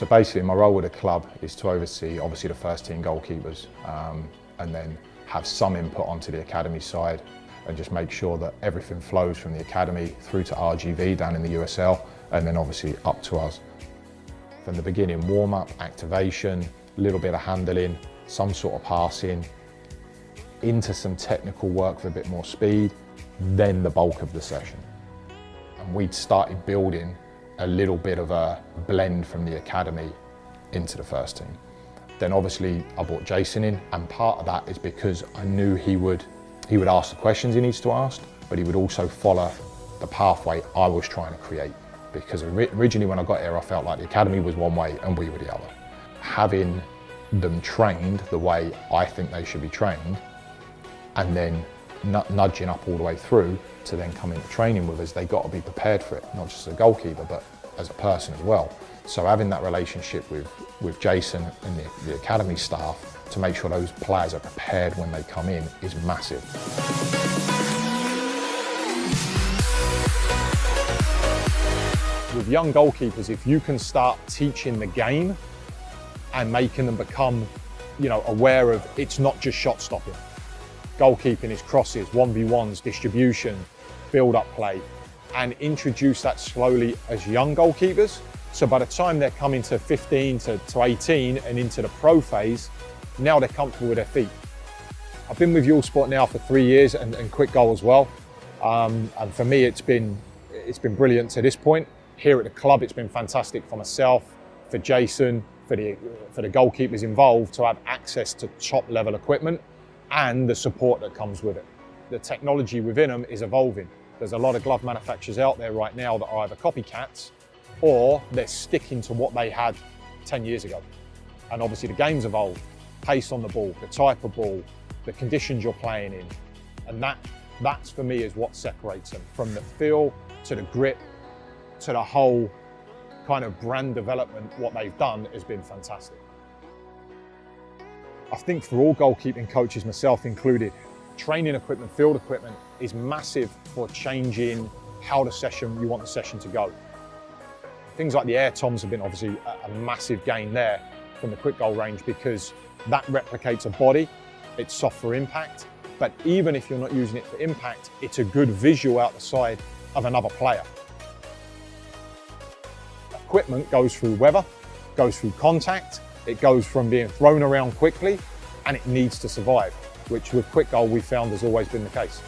So basically my role with the club is to oversee obviously the first team goalkeepers and then have some input onto the academy side and just make sure that everything flows from the academy through to RGV down in the USL and then obviously up to us. From the beginning, warm-up, activation, a little bit of handling, some sort of passing, into some technical work for a bit more speed, then the bulk of the session. And we'd started building a little bit of a blend from the academy into the first team. Then obviously I brought Jason in, and part of that is because I knew he would ask the questions he needs to ask, but he would also follow the pathway I was trying to create. Because originally when I got here, I felt like the academy was one way and we were the other. Having them trained the way I think they should be trained, and then nudging up all the way through to then come into training with us, they got to be prepared for it, not just as a goalkeeper, but as a person as well. So having that relationship with Jason and the academy staff to make sure those players are prepared when they come in is massive. With young goalkeepers, if you can start teaching the game and making them become, aware of it's not just shot stopping. Goalkeeping is crosses, 1v1s, distribution, build-up play, and introduce that slowly as young goalkeepers. So by the time they're coming to 15 to 18 and into the pro phase, now they're comfortable with their feet. I've been with Uhlsport now for 3 years and Quick Goal as well. And for me, it's been brilliant to this point. Here at the club, it's been fantastic for myself, for Jason, for the goalkeepers involved to have access to top level equipment and the support that comes with it. The technology within them is evolving. There's a lot of glove manufacturers out there right now that are either copycats or they're sticking to what they had 10 years ago. And obviously the game's evolved. Pace on the ball, the type of ball, the conditions you're playing in. And that's for me is what separates them. From the feel to the grip to the whole kind of brand development, what they've done has been fantastic. I think for all goalkeeping coaches, myself included, training equipment, field equipment is massive for changing how you want the session to go. Things like the air toms have been obviously a massive gain there from the Quick Goal range because that replicates a body, it's soft for impact, but even if you're not using it for impact, it's a good visual out the side of another player. Equipment goes through weather, goes through contact, it goes from being thrown around quickly, and it needs to survive, which with Quick Goal we found has always been the case.